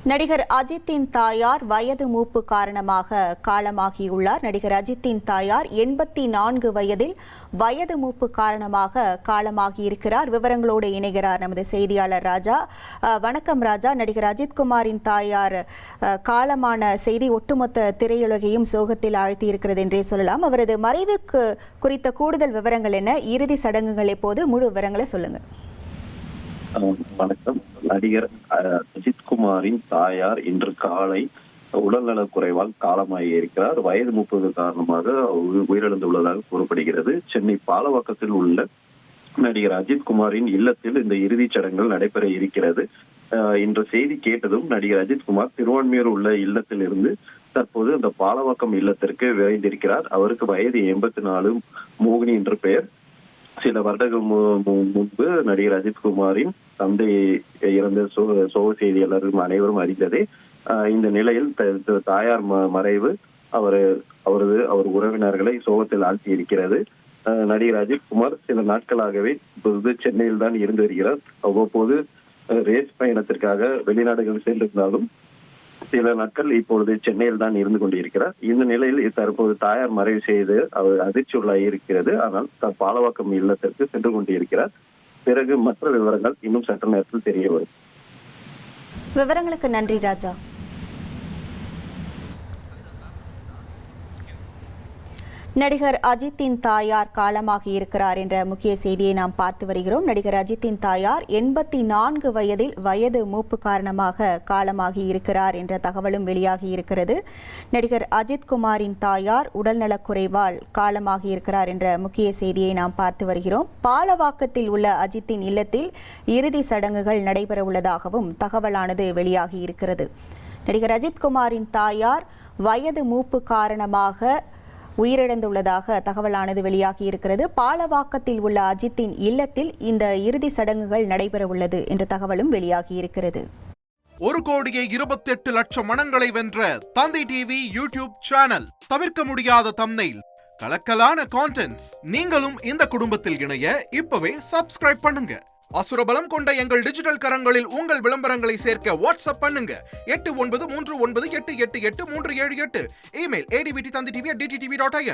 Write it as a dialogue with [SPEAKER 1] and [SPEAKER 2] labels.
[SPEAKER 1] நடிகர் அஜித்தின் தாயார் வயது மூப்பு காரணமாக காலமாகியுள்ளார். நடிகர் அஜித்தின் தாயார் 84 வயதில் வயது மூப்பு காரணமாக காலமாகியிருக்கிறார். விவரங்களோடு இணைகிறார் நமது செய்தியாளர் ராஜா. வணக்கம் ராஜா. நடிகர் அஜித்குமாரின் தாயார் காலமான செய்தி ஒட்டுமொத்த திரையுலகையும் சோகத்தில் ஆழ்த்தியிருக்கிறது என்றே சொல்லலாம். அவரது மறைவுக்கு குறித்த கூடுதல் விவரங்கள் என்ன? இறுதி சடங்குகள் எப்போது? முழு விவரங்களை சொல்லுங்க.
[SPEAKER 2] வணக்கம். நடிகர் அஜித்குமாரின் தாயார் இன்று காலை உடல்நலக் குறைவால் காலமாகி இருக்கிறார். வயது 30 காரணமாக உயிரிழந்துள்ளதாக கூறப்படுகிறது. சென்னை பாலவாக்கத்தில் உள்ள நடிகர் அஜித்குமாரின் இல்லத்தில் இந்த இறுதிச் சடங்குகள் நடைபெற இருக்கிறது. இன்று செய்தி கேட்டதும் நடிகர் அஜித்குமார் திருவான்மியூர் உள்ள இல்லத்தில் இருந்து தற்போது அந்த பாலவாக்கம் இல்லத்திற்கு விரைந்திருக்கிறார். அவருக்கு வயது 84, மோகினி என்று பெயர். சில வருடங்கள் முன்பு நடிகர் அஜித்குமாரின் தந்தை இறந்த சோக செய்தி எல்லாரும் அனைவரும் அறிந்ததே. இந்த நிலையில் தாயார் மறைவு அவர் உறவினர்களை சோகத்தில் ஆழ்த்தி இருக்கிறது. நடிகர் அஜித்குமார் சில நாட்களாகவே இப்பொழுது சென்னையில் தான் இருந்து வருகிறார். அவ்வப்போது ரேஸ் பயணத்திற்காக வெளிநாடுகள் சென்றிருந்தாலும் சில நாட்கள் இப்பொழுது சென்னையில் தான் இருந்து கொண்டிருக்கிறார். இந்த நிலையில் தற்போது தாயார் மறைவு செய்து அவர் அதிர்ச்சியுள்ளாகி இருக்கிறது. ஆனால் பாலவாக்கம் இல்லத்திற்கு சென்று கொண்டிருக்கிறார். பிறகு மற்ற விவரங்கள் இன்னும் சற்று நேரத்தில் தெரிய வரும்.
[SPEAKER 1] விவரங்களுக்கு நன்றி ராஜா. நடிகர் அஜித்தின் தாயார் காலமாகி இருக்கிறார் என்ற முக்கிய செய்தியை நாம் பார்த்து வருகிறோம். நடிகர் அஜித்தின் தாயார் 84 வயதில் வயது மூப்பு காரணமாக காலமாகி இருக்கிறார் என்ற தகவலும் வெளியாகி இருக்கிறது. நடிகர் அஜித்குமாரின் தாயார் உடல்நலக் குறைவால் காலமாகி இருக்கிறார் என்ற முக்கிய செய்தியை நாம் பார்த்து வருகிறோம். பாலவாக்கத்தில் உள்ள அஜித்தின் இல்லத்தில் இறுதி சடங்குகள் நடைபெற உள்ளதாகவும் தகவலானது வெளியாகி இருக்கிறது. நடிகர் அஜித்குமாரின் தாயார் வயது மூப்பு காரணமாக உயிரிழந்துள்ளதாக தகவலானது வெளியாகி இருக்கிறது. பாலவாக்கத்தில் உள்ள அஜித்தின் இல்லத்தில் இந்த இறுதி சடங்குகள் நடைபெற உள்ளது என்ற தகவலும் வெளியாகி இருக்கிறது.
[SPEAKER 3] 1,28,00,000 மனங்களை வென்ற தந்தி டிவி யூடியூப் சேனல். தவிர்க்க முடியாத தம்ப்நெயில், கலக்கலான கான்டென்ட்ஸ். நீங்களும் இந்த குடும்பத்தில் இணைய இப்பவே சப்ஸ்கிரைப் பண்ணுங்க. அசுரபலம் கொண்ட எங்கள் டிஜிட்டல் கரங்களில் உங்கள் விளம்பரங்களை சேர்க்க வாட்ஸ்அப் பண்ணுங்க. 8939888378. Email advtthanditv@dttv.in.